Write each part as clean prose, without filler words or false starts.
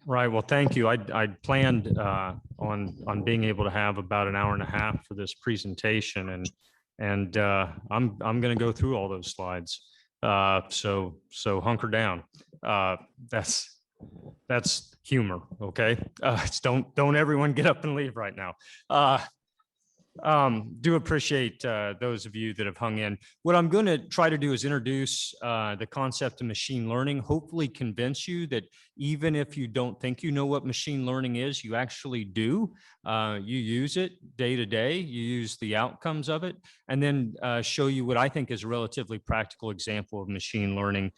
Right. Well, thank you. I planned on being able to have about an hour and a half for this presentation, and I'm going to go through all those slides. So hunker down. That's humor. Okay. Don't everyone get up and leave right now. Do appreciate those of you that have hung in. What I'm going to try to do is introduce the concept of machine learning, hopefully convince you that even if you don't think you know what machine learning is, you actually do. You use it day to day, you use the outcomes of it, and then show you what I think is a relatively practical example of machine learning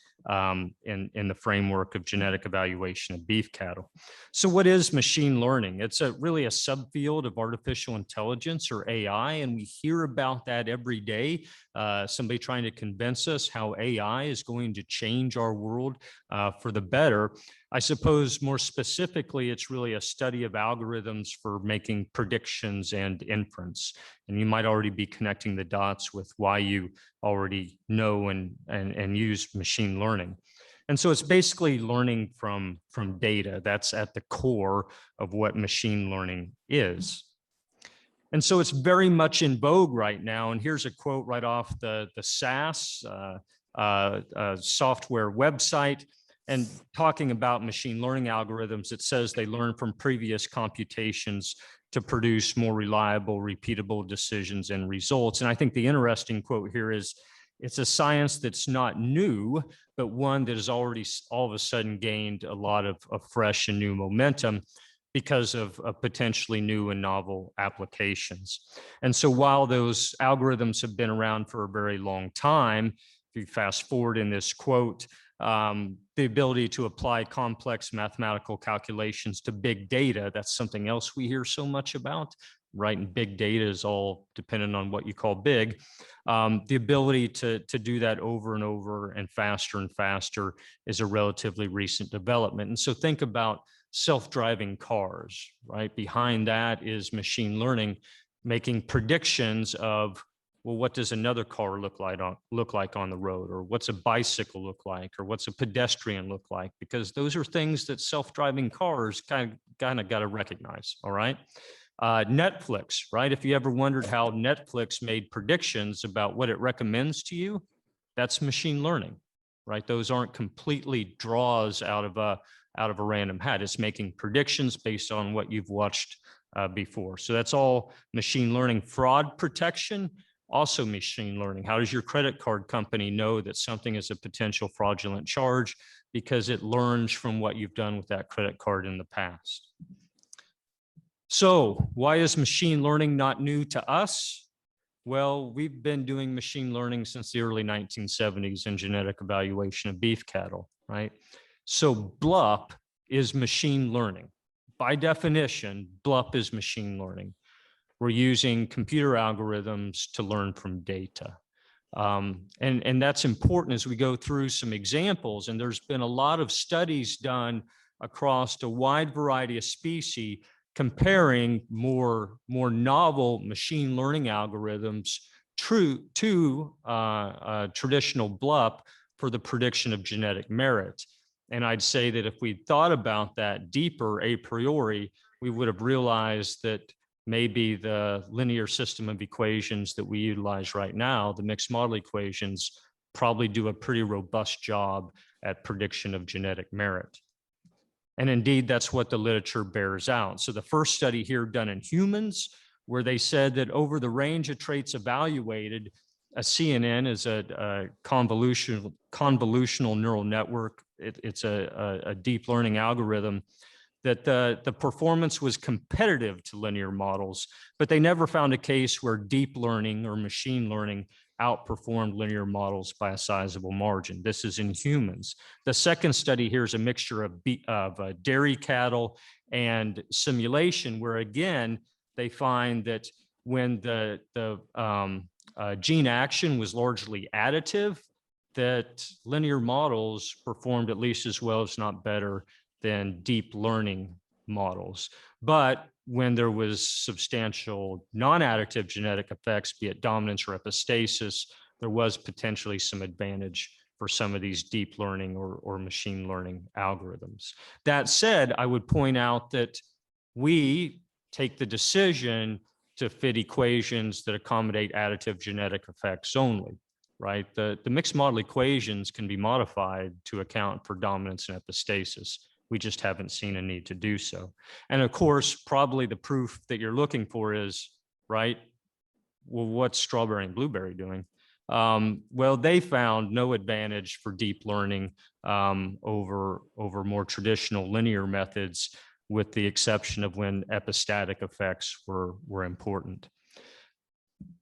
in the framework of genetic evaluation of beef cattle. So what is machine learning? It's really a subfield of artificial intelligence, or AI, and we hear about that every day. Somebody trying to convince us how AI is going to change our world for the better. I suppose more specifically, it's really a study of algorithms for making predictions and inference. And you might already be connecting the dots with why you already know and use machine learning. And so it's basically learning from data. That's at the core of what machine learning is. And so it's very much in vogue right now. And here's a quote right off the SAS software website. And talking about machine learning algorithms, it says they learn from previous computations to produce more reliable, repeatable decisions and results. And I think the interesting quote here is, it's a science that's not new, but one that has already all of a sudden gained a lot of fresh and new momentum because of potentially new and novel applications. And so while those algorithms have been around for a very long time, if you fast forward in this quote, the ability to apply complex mathematical calculations to big data, that's something else we hear so much about, right? And big data is all dependent on what you call big. The ability to do that over and over and faster is a relatively recent development. And so think about self-driving cars, right? Behind that is machine learning, making predictions of, well, what does another car look like on the road, or what's a bicycle look like, or what's a pedestrian look like? Because those are things that self-driving cars kind of got to recognize. All right. Netflix, right? If you ever wondered how Netflix made predictions about what it recommends to you, that's machine learning, right? Those aren't completely draws out of a random hat. It's making predictions based on what you've watched before. So that's all machine learning. Fraud protection, also machine learning. How does your credit card company know that something is a potential fraudulent charge? Because it learns from what you've done with that credit card in the past. So why is machine learning not new to us? Well, we've been doing machine learning since the early 1970s in genetic evaluation of beef cattle, right? So BLUP is machine learning. By definition, BLUP is machine learning. We're using computer algorithms to learn from data. And that's important as we go through some examples. And there's been a lot of studies done across a wide variety of species comparing more novel machine learning algorithms to traditional BLUP for the prediction of genetic merit. And I'd say that if we thought about that deeper a priori, we would have realized that maybe the linear system of equations that we utilize right now, the mixed model equations, probably do a pretty robust job at prediction of genetic merit. And indeed, that's what the literature bears out. So the first study here done in humans, where they said that over the range of traits evaluated, a CNN is a convolutional neural network. It's a deep learning algorithm, that the performance was competitive to linear models, but they never found a case where deep learning or machine learning outperformed linear models by a sizable margin. This is in humans. The second study here is a mixture of dairy cattle and simulation, where again, they find that when the gene action was largely additive, that linear models performed at least as well, if not better, than deep learning models. But when there was substantial non-additive genetic effects, be it dominance or epistasis, there was potentially some advantage for some of these deep learning or machine learning algorithms. That said, I would point out that we take the decision to fit equations that accommodate additive genetic effects only, right? The mixed model equations can be modified to account for dominance and epistasis. We just haven't seen a need to do so. And of course, probably the proof that you're looking for is, right, well, what's strawberry and blueberry doing? Well, they found no advantage for deep learning over more traditional linear methods, with the exception of when epistatic effects were important.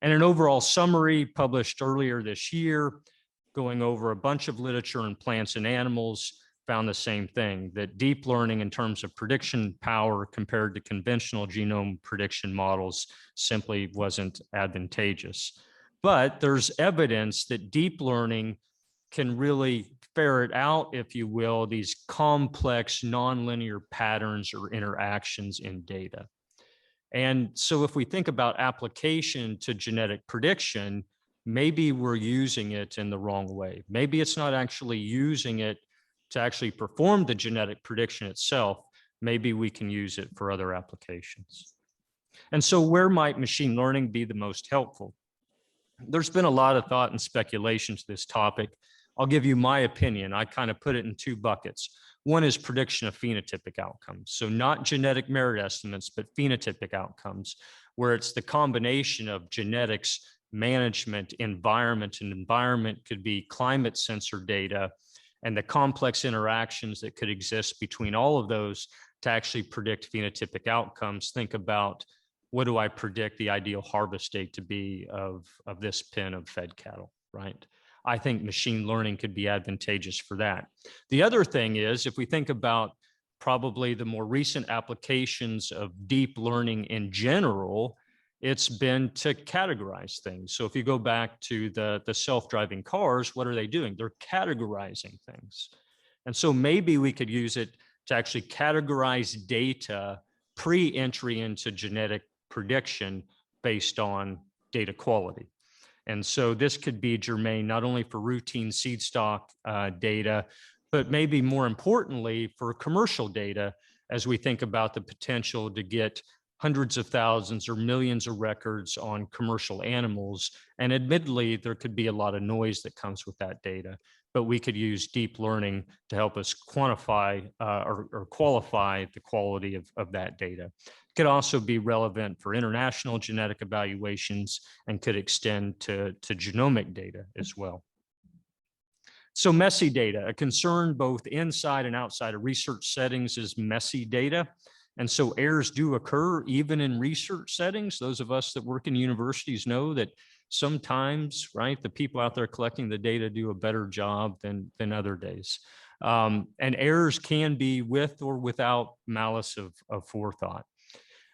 And an overall summary published earlier this year, going over a bunch of literature in plants and animals, found the same thing, that deep learning in terms of prediction power compared to conventional genome prediction models simply wasn't advantageous. But there's evidence that deep learning can really ferret out, if you will, these complex nonlinear patterns or interactions in data. And so if we think about application to genetic prediction, maybe we're using it in the wrong way. Maybe it's not actually using it to actually perform the genetic prediction itself. Maybe we can use it for other applications. And so where might machine learning be the most helpful? There's been a lot of thought and speculation to this topic. I'll give you my opinion. I kind of put it in two buckets. One is prediction of phenotypic outcomes. So not genetic merit estimates, but phenotypic outcomes, where it's the combination of genetics, management, environment, and environment could be climate sensor data, and the complex interactions that could exist between all of those to actually predict phenotypic outcomes. Think about, what do I predict the ideal harvest date to be of this pen of fed cattle, right? I think machine learning could be advantageous for that. The other thing is, if we think about probably the more recent applications of deep learning in general, it's been to categorize things. So if you go back to the self-driving cars, what are they doing? They're categorizing things. And so maybe we could use it to actually categorize data pre-entry into genetic prediction based on data quality. And so this could be germane not only for routine seed stock data, but maybe more importantly for commercial data, as we think about the potential to get hundreds of thousands or millions of records on commercial animals. And admittedly, there could be a lot of noise that comes with that data, but we could use deep learning to help us quantify or qualify the quality of that data. It could also be relevant for international genetic evaluations and could extend to genomic data as well. So messy data, a concern both inside and outside of research settings is messy data. And so errors do occur even in research settings. Those of us that work in universities know that sometimes, right, the people out there collecting the data do a better job than other days. And errors can be with or without malice of forethought.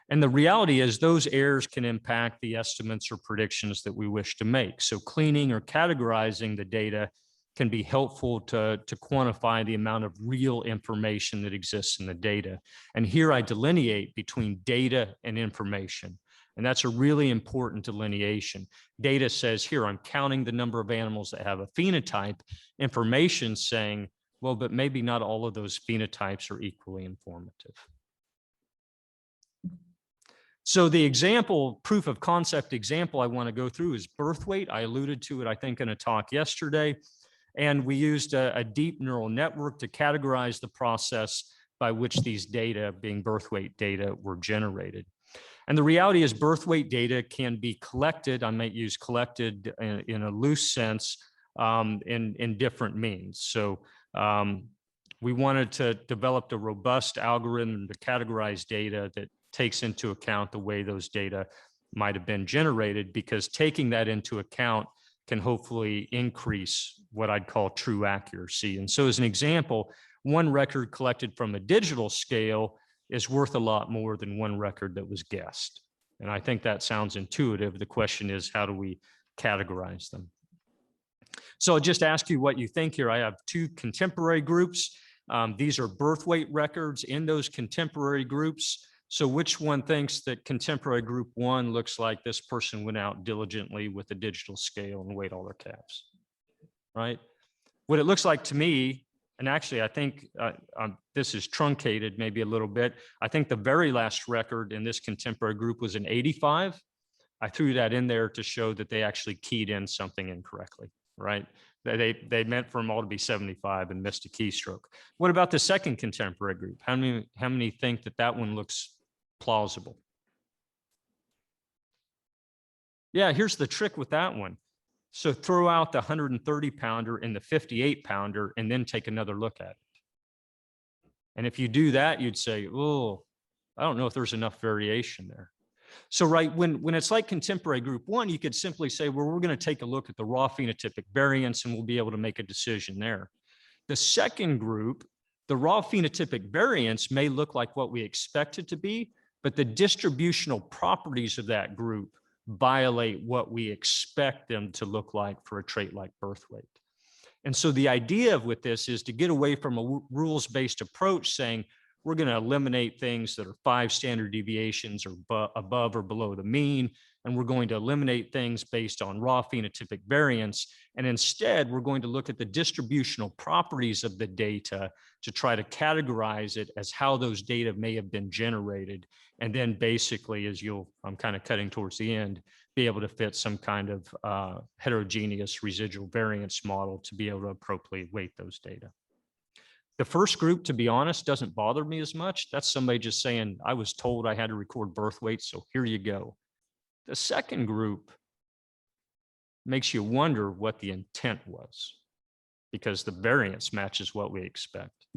And the reality is those errors can impact the estimates or predictions that we wish to make. So cleaning or categorizing the data can be helpful to quantify the amount of real information that exists in the data. And here I delineate between data and information. And that's a really important delineation. Data says, here, I'm counting the number of animals that have a phenotype. Information saying, well, but maybe not all of those phenotypes are equally informative. So the example, proof of concept example I want to go through is birth weight. I alluded to it, I think, in a talk yesterday. And we used a deep neural network to categorize the process by which these data, being birth weight data, were generated. And the reality is birth weight data can be collected, I might use collected in a loose sense, in different means. So we wanted to develop a robust algorithm to categorize data that takes into account the way those data might have been generated, because taking that into account can hopefully increase what I'd call true accuracy. And so as an example, one record collected from a digital scale is worth a lot more than one record that was guessed. And I think that sounds intuitive. The question is, how do we categorize them? So I'll just ask you what you think here. I have two contemporary groups. These are birth weight records in those contemporary groups. So which one thinks that contemporary group one looks like this person went out diligently with a digital scale and weighed all their calves, right? What it looks like to me, and actually I think this is truncated maybe a little bit. I think the very last record in this contemporary group was in 85. I threw that in there to show that they actually keyed in something incorrectly, right? They meant for them all to be 75 and missed a keystroke. What about the second contemporary group? How many think that that one looks plausible? Yeah, here's the trick with that one. So throw out the 130 pounder and the 58 pounder and then take another look at it. And if you do that, you'd say, oh, I don't know if there's enough variation there. So right, when it's like contemporary group one, you could simply say, well, we're going to take a look at the raw phenotypic variance and we'll be able to make a decision there. The second group, the raw phenotypic variance may look like what we expect it to be, but the distributional properties of that group violate what we expect them to look like for a trait like birth weight. And so the idea with this is to get away from a rules-based approach saying, we're going to eliminate things that are 5 standard deviations or above or below the mean, and we're going to eliminate things based on raw phenotypic variance. And instead, we're going to look at the distributional properties of the data to try to categorize it as how those data may have been generated. And then basically, as I'm kind of cutting towards the end, be able to fit some kind of heterogeneous residual variance model to be able to appropriately weight those data. The first group, to be honest, doesn't bother me as much. That's somebody just saying, I was told I had to record birth weight, so here you go. The second group makes you wonder what the intent was, because the variance matches what we expect.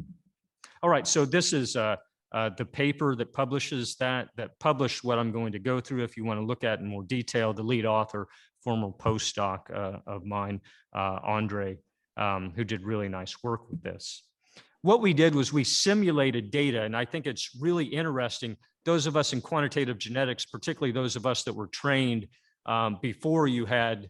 All right, so this is the paper that publishes that published what I'm going to go through. If you want to look at in more detail, the lead author, former postdoc of mine, Andre, who did really nice work with this. What we did was we simulated data, and I think it's really interesting. Those of us in quantitative genetics, particularly those of us that were trained before you had,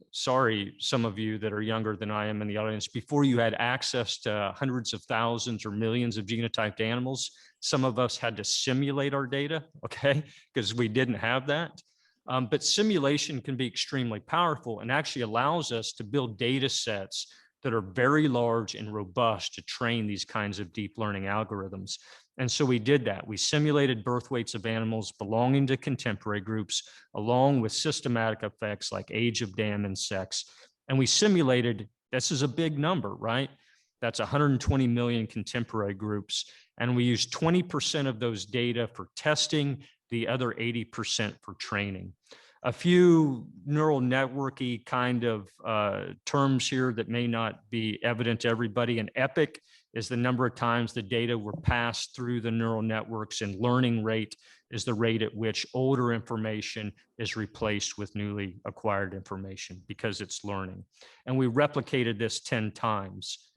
sorry, some of you that are younger than I am in the audience, before you had access to hundreds of thousands or millions of genotyped animals, some of us had to simulate our data, okay, because we didn't have that. But simulation can be extremely powerful and actually allows us to build data sets that are very large and robust to train these kinds of deep learning algorithms. And so we did that. We simulated birth weights of animals belonging to contemporary groups, along with systematic effects like age of dam and sex. And we simulated, this is a big number, right? That's 120 million contemporary groups. And we used 20% of those data for testing, the other 80% for training. A few neural networky kind of terms here that may not be evident to everybody. An epoch is the number of times the data were passed through the neural networks, and learning rate is the rate at which older information is replaced with newly acquired information because it's learning. And we replicated this 10 times.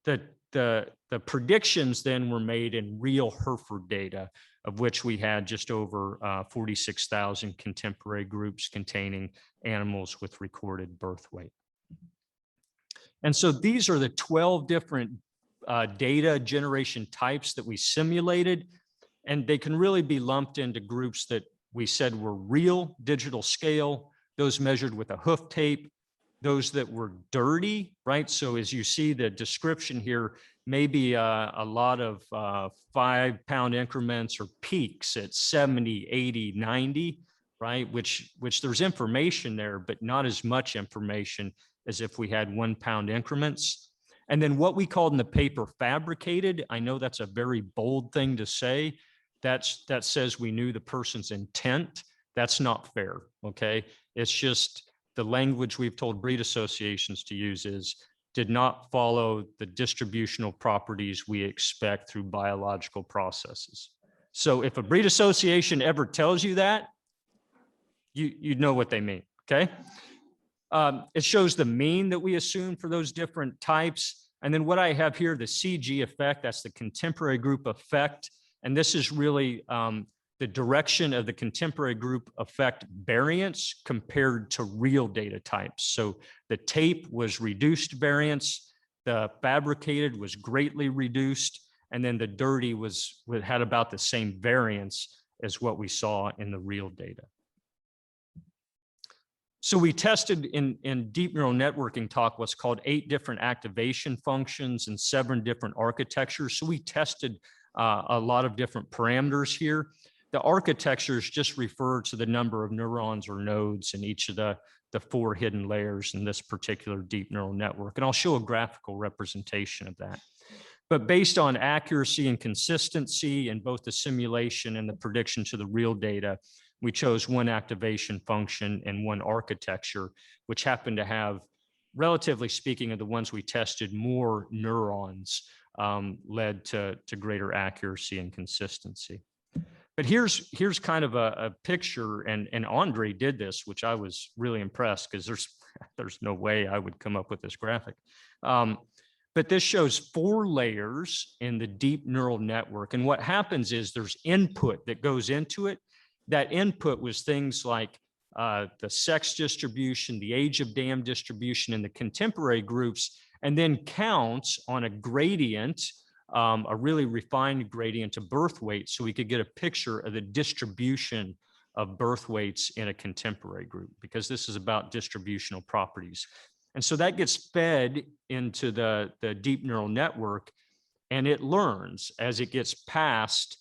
The predictions then were made in real Hereford data, of which we had just over 46,000 contemporary groups containing animals with recorded birth weight. And so these are the 12 different data generation types that we simulated, and they can really be lumped into groups that we said were real digital scale, those measured with a hoof tape, those that were dirty, right? So as you see the description here, maybe a lot of 5-pound increments or peaks at 70, 80, 90, right? Which there's information there, but not as much information as if we had 1-pound increments. And then what we called in the paper fabricated, I know that's a very bold thing to say. That says we knew the person's intent. That's not fair, okay? It's just the language we've told breed associations to use is did not follow the distributional properties we expect through biological processes. So if a breed association ever tells you that, you know what they mean, okay? It shows the mean that we assume for those different types. And then what I have here, the CG effect, that's the contemporary group effect. And this is really the direction of the contemporary group effect variance compared to real data types. So the tape was reduced variance, the fabricated was greatly reduced, and then the dirty had about the same variance as what we saw in the real data. So we tested in deep neural networking talk what's called 8 different activation functions and 7 different architectures. So we tested a lot of different parameters here. The architectures just refer to the number of neurons or nodes in each of the 4 hidden layers in this particular deep neural network. And I'll show a graphical representation of that. But based on accuracy and consistency in both the simulation and the prediction to the real data, we chose 1 activation function and 1 architecture, which happened to have, relatively speaking, of the ones we tested, more neurons, led to greater accuracy and consistency. But here's kind of a picture, and Andre did this, which I was really impressed because there's no way I would come up with this graphic. But this shows 4 layers in the deep neural network. And what happens is there's input that goes into it. That input was things like the sex distribution, the age of dam distribution in the contemporary groups, and then counts on a gradient, a really refined gradient of birth weight, so we could get a picture of the distribution of birth weights in a contemporary group, because this is about distributional properties. And so that gets fed into the deep neural network, and it learns as it gets passed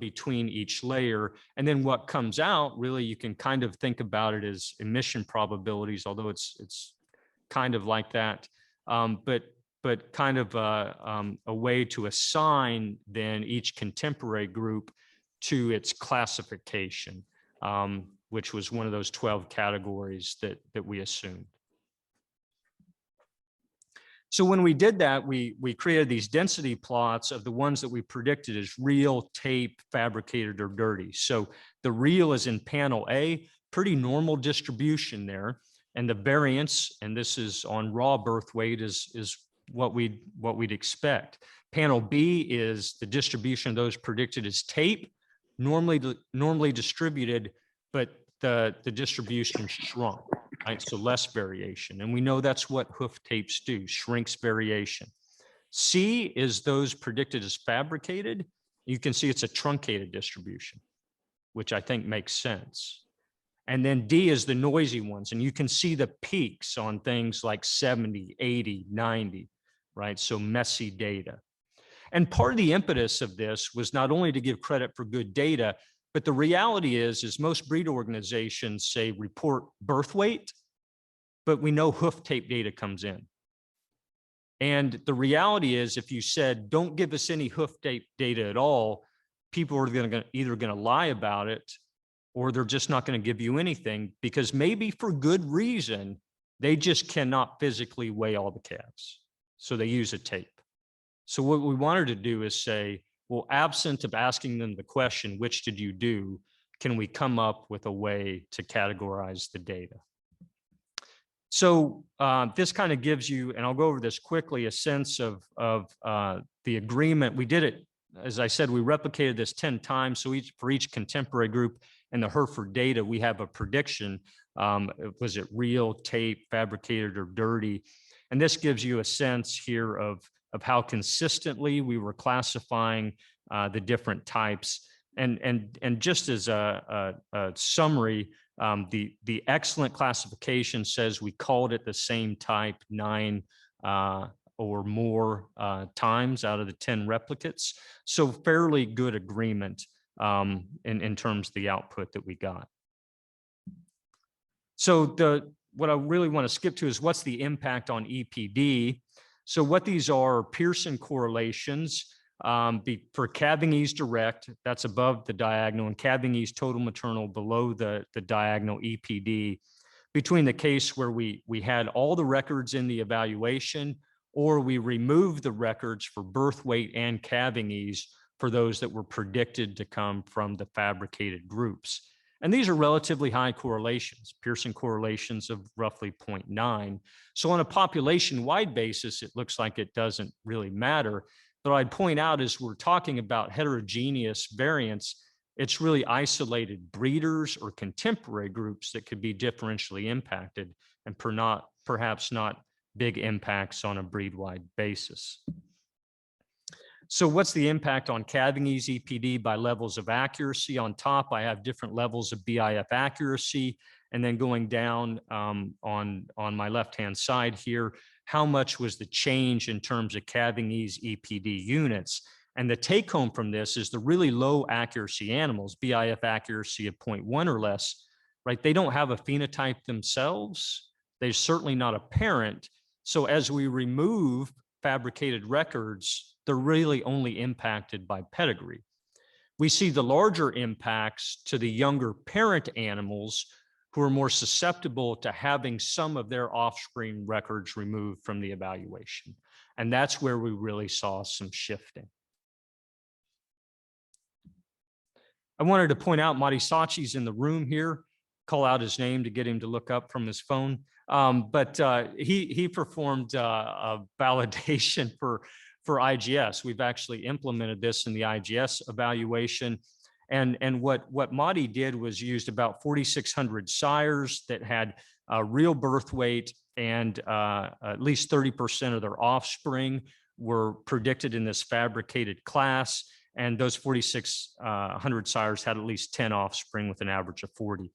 between each layer. And then what comes out, really, you can kind of think about it as emission probabilities, although it's kind of like that, but kind of a way to assign then each contemporary group to its classification, which was one of those 12 categories that we assumed. So when we did that, we created these density plots of the ones that we predicted as real, tape, fabricated, or dirty. So the real is in panel A, pretty normal distribution there. And the variance, and this is on raw birth weight, is what we'd expect. Panel B is the distribution of those predicted as tape, normally distributed, but the distribution shrunk. Right, so less variation. And we know that's what hoof tapes do, shrinks variation. C is those predicted as fabricated. You can see it's a truncated distribution, which I think makes sense. And then D is the noisy ones. And you can see the peaks on things like 70, 80, 90, right? So messy data. And part of the impetus of this was not only to give credit for good data, but the reality is most breed organizations say report birth weight, but we know hoof tape data comes in. And the reality is, if you said, don't give us any hoof tape data at all, people are either going to lie about it, or they're just not going to give you anything, because maybe for good reason, they just cannot physically weigh all the calves. So they use a tape. So what we wanted to do is say, well, absent of asking them the question, which did you do, can we come up with a way to categorize the data? So this kind of gives you, and I'll go over this quickly, a sense of the agreement. We did it, as I said, we replicated this 10 times. So for each contemporary group in the Hereford data, we have a prediction. Was it real, tape, fabricated, or dirty? And this gives you a sense here of how consistently we were classifying the different types. And just as a summary, the excellent classification says we called it the same type 9 or more times out of the 10 replicates. So fairly good agreement in terms of the output that we got. So what I really want to skip to is what's the impact on EPD. So what these are Pearson correlations for calving ease direct, that's above the diagonal, and calving ease total maternal below the diagonal EPD, between the case where we had all the records in the evaluation, or we removed the records for birth weight and calving ease for those that were predicted to come from the fabricated groups. And these are relatively high correlations, Pearson correlations of roughly 0.9. So on a population-wide basis, it looks like it doesn't really matter. But I'd point out, as we're talking about heterogeneous variants, it's really isolated breeders or contemporary groups that could be differentially impacted, and perhaps not big impacts on a breed-wide basis. So what's the impact on calving ease EPD by levels of accuracy? On top, I have different levels of BIF accuracy. And then going down on my left-hand side here, how much was the change in terms of calving ease EPD units? And the take home from this is the really low accuracy animals, BIF accuracy of 0.1 or less, right? They don't have a phenotype themselves. They're certainly not apparent. So as we remove fabricated records, they're really only impacted by pedigree. We see the larger impacts to the younger parent animals who are more susceptible to having some of their offspring records removed from the evaluation. And that's where we really saw some shifting. I wanted to point out Madi Sachi's in the room here, call out his name to get him to look up from his phone. But he performed a validation for IGS. We've actually implemented this in the IGS evaluation. And what Madi did was used about 4,600 sires that had real birth weight, and at least 30% of their offspring were predicted in this fabricated class. And those 4,600 sires had at least 10 offspring with an average of 40.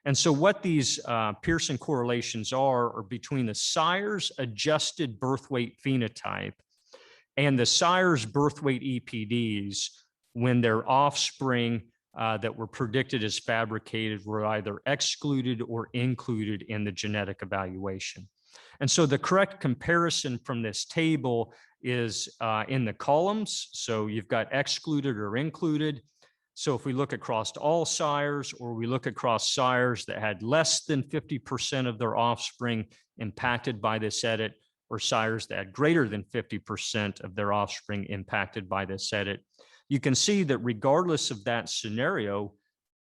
And so what these Pearson correlations are between the sire's adjusted birth weight phenotype and the sire's birth weight EPDs when their offspring that were predicted as fabricated were either excluded or included in the genetic evaluation. And so the correct comparison from this table is in the columns. So you've got excluded or included. So if we look across all sires, or we look across sires that had less than 50% of their offspring impacted by this edit, or sires that had greater than 50% of their offspring impacted by this edit, you can see that regardless of that scenario,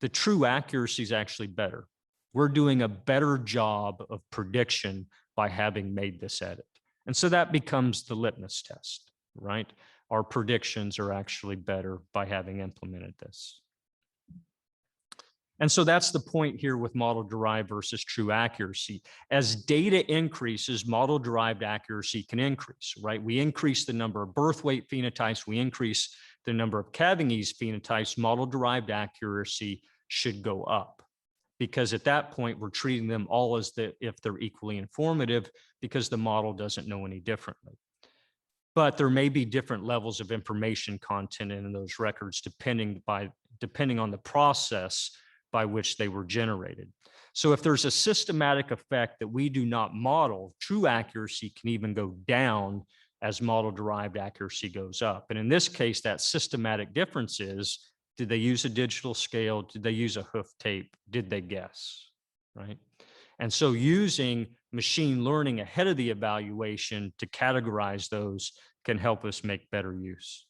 the true accuracy is actually better. We're doing a better job of prediction by having made this edit. And so that becomes the litmus test, right? Our predictions are actually better by having implemented this. And so that's the point here with model-derived versus true accuracy. As data increases, model-derived accuracy can increase, right? We increase the number of birth weight phenotypes, we increase the number of calving ease phenotypes, model-derived accuracy should go up. Because at that point, we're treating them all as if they're equally informative, because the model doesn't know any differently. But there may be different levels of information content in those records depending on the process by which they were generated. So if there's a systematic effect that we do not model, true accuracy can even go down as model-derived accuracy goes up. And in this case, that systematic difference is, did they use a digital scale? Did they use a hoof tape? Did they guess, right? And so using machine learning ahead of the evaluation to categorize those can help us make better use.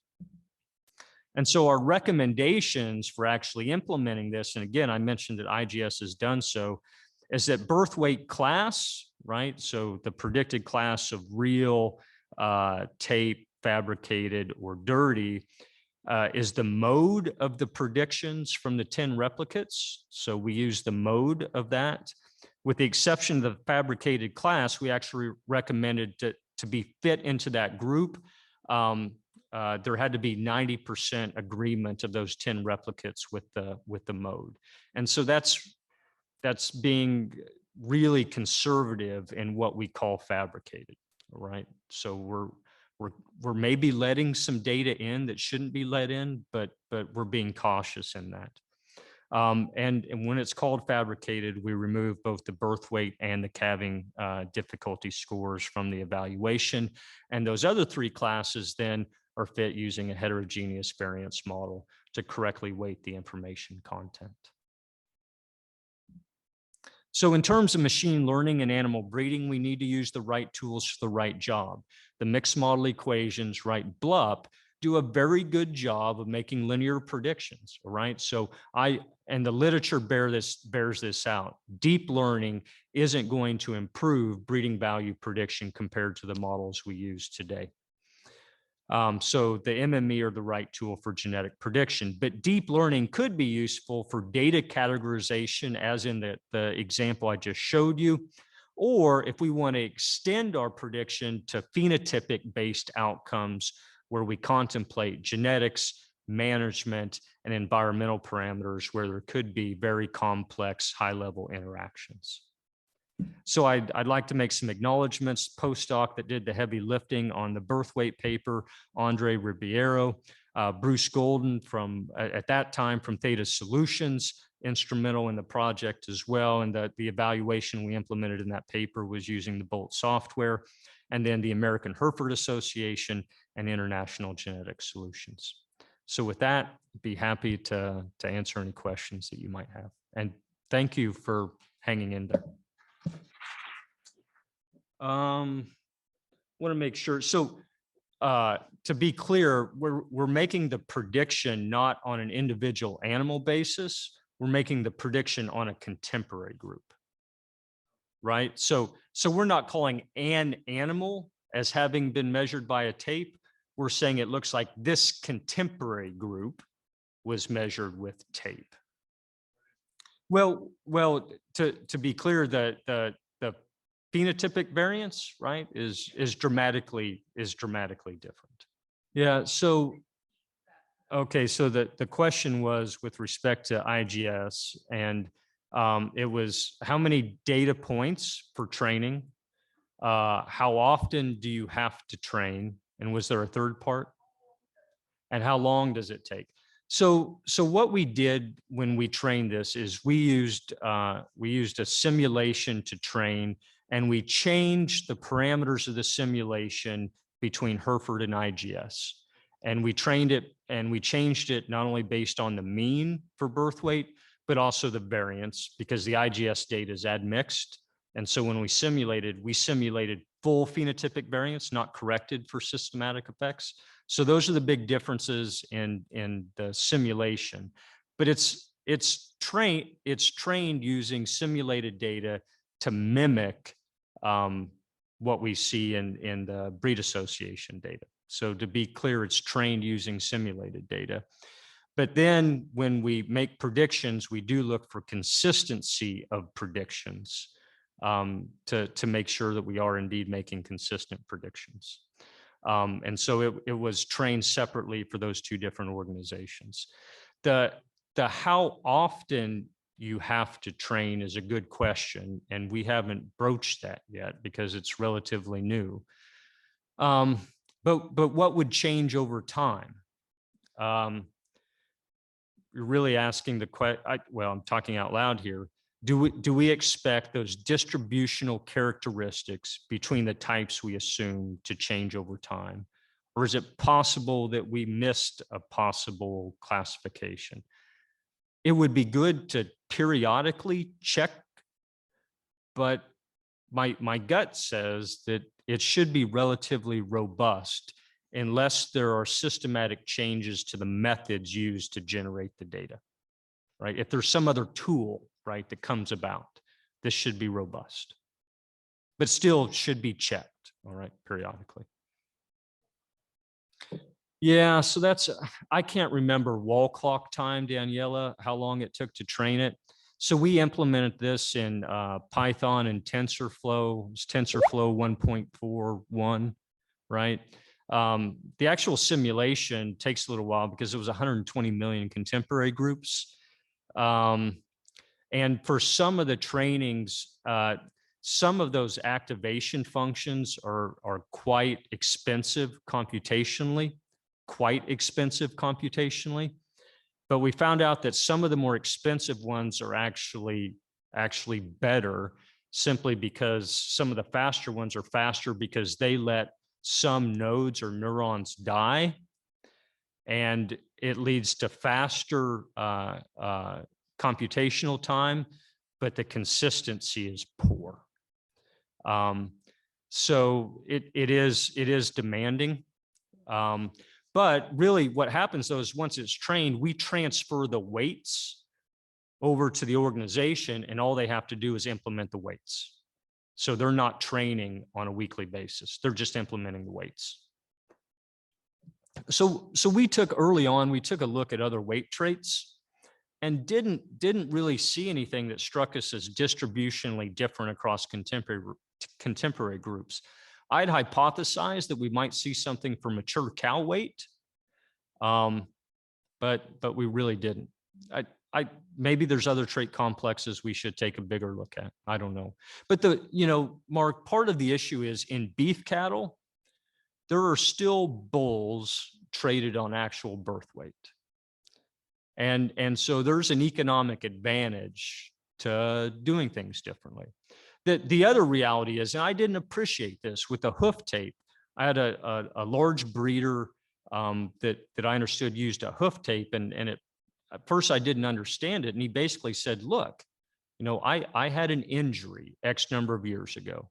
And so our recommendations for actually implementing this, and again, I mentioned that IGS has done so, is that birth weight class, right? So the predicted class of real, tape, fabricated, or dirty is the mode of the predictions from the 10 replicates. So we use the mode of that. With the exception of the fabricated class, we actually recommended to be fit into that group. There had to be 90% agreement of those 10 replicates with the mode. And so that's being really conservative in what we call fabricated, right? So we're maybe letting some data in that shouldn't be let in, but we're being cautious in that. And when it's called fabricated, we remove both the birth weight and the calving difficulty scores from the evaluation. And those other three classes then are fit using a heterogeneous variance model to correctly weight the information content. So in terms of machine learning and animal breeding, we need to use the right tools for the right job. The mixed model equations, right, BLUP, do a very good job of making linear predictions, right? So and the literature bears this out. Deep learning isn't going to improve breeding value prediction compared to the models we use today. So the MME are the right tool for genetic prediction, but deep learning could be useful for data categorization, as in the example I just showed you, or if we want to extend our prediction to phenotypic based outcomes, where we contemplate genetics, management, and environmental parameters where there could be very complex high-level interactions. So I'd like to make some acknowledgements. Postdoc that did the heavy lifting on the birth weight paper, Andre Ribeiro, Bruce Golden from, at that time, from Theta Solutions, instrumental in the project as well. And the evaluation we implemented in that paper was using the Bolt software, and then the American Hereford Association and International Genetic Solutions. So with that, I'd be happy to answer any questions that you might have. And thank you for hanging in there. Want to make sure. So to be clear, we're making the prediction not on an individual animal basis. We're making the prediction on a contemporary group, right? So we're not calling an animal as having been measured by a tape. We're saying it looks like this contemporary group was measured with tape. Well, to be clear, the phenotypic variance, right, is dramatically different. Yeah. So, okay. So the question was with respect to IGS, and it was how many data points for training, how often do you have to train, and was there a third part? And how long does it take? So what we did when we trained this is we used a simulation to train, and we changed the parameters of the simulation between Hereford and IGS. And we trained it, and we changed it not only based on the mean for birth weight, but also the variance, because the IGS data is admixed. And so when we simulated full phenotypic variance, not corrected for systematic effects. So those are the big differences in the simulation. But it's trained using simulated data to mimic what we see in the breed association data. So to be clear, it's trained using simulated data. But then when we make predictions, we do look for consistency of predictions to make sure that we are indeed making consistent predictions. And so it was trained separately for those two different organizations. The how often you have to train is a good question, and we haven't broached that yet because it's relatively new. But what would change over time? You're really asking the question. Well, I'm talking out loud here. Do we expect those distributional characteristics between the types we assume to change over time? Or is it possible that we missed a possible classification? It would be good to periodically check, but my gut says that it should be relatively robust unless there are systematic changes to the methods used to generate the data, right? If there's some other tool, right, that comes about, this should be robust, but still should be checked, all right, periodically. Yeah, so that's, I can't remember wall clock time, Daniela, how long it took to train it. So we implemented this in Python and TensorFlow. It's TensorFlow 1.41, right? The actual simulation takes a little while because it was 120 million contemporary groups. And for some of the trainings, some of those activation functions are quite expensive computationally, But we found out that some of the more expensive ones are actually better, simply because some of the faster ones are faster because they let some nodes or neurons die, and it leads to faster computational time, but the consistency is poor. So it is demanding. But really what happens though is once it's trained, we transfer the weights over to the organization, and all they have to do is implement the weights. So they're not training on a weekly basis. They're just implementing the weights. So we took early on, we took a look at other weight traits and didn't really see anything that struck us as distributionally different across contemporary groups. I'd hypothesized that we might see something for mature cow weight, but we really didn't. Maybe there's other trait complexes we should take a bigger look at. I don't know. But Mark, part of the issue is in beef cattle, there are still bulls traded on actual birth weight. And so there's an economic advantage to doing things differently. The other reality is, and I didn't appreciate this with the hoof tape. I had a large breeder that I understood used a hoof tape, and at first I didn't understand it. And he basically said, look, I had an injury X number of years ago.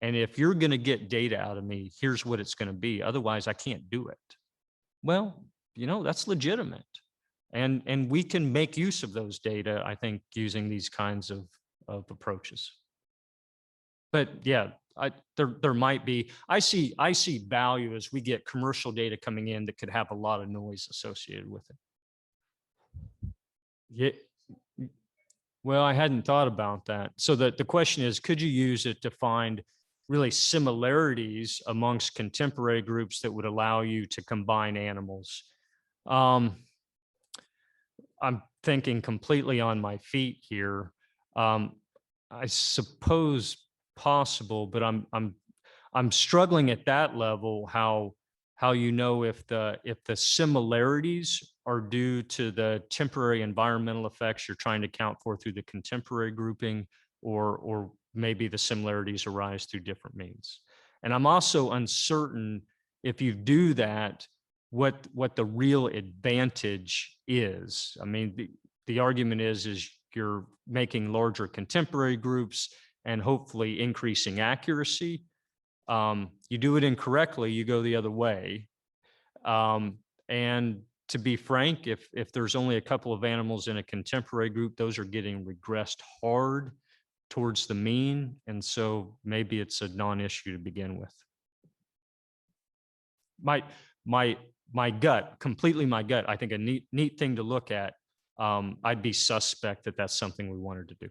And if you're going to get data out of me, here's what it's going to be. Otherwise, I can't do it. Well, that's legitimate. And we can make use of those data, I think, using these kinds of approaches. But yeah, there might be, I see value as we get commercial data coming in that could have a lot of noise associated with it. Yeah. Well, I hadn't thought about that. So the question is, could you use it to find really similarities amongst contemporary groups that would allow you to combine animals? I'm thinking completely on my feet here. I suppose possible, but I'm struggling at that level. How if the similarities are due to the temporary environmental effects you're trying to account for through the contemporary grouping, or maybe the similarities arise through different means. And I'm also uncertain if you do that, what the real advantage is. I mean, the argument is you're making larger contemporary groups and hopefully increasing accuracy. You do it incorrectly, you go the other way. And to be frank, if there's only a couple of animals in a contemporary group, those are getting regressed hard towards the mean. And so maybe it's a non-issue to begin with. My gut, completely my gut, I think a neat thing to look at. I'd be suspect that that's something we wanted to do.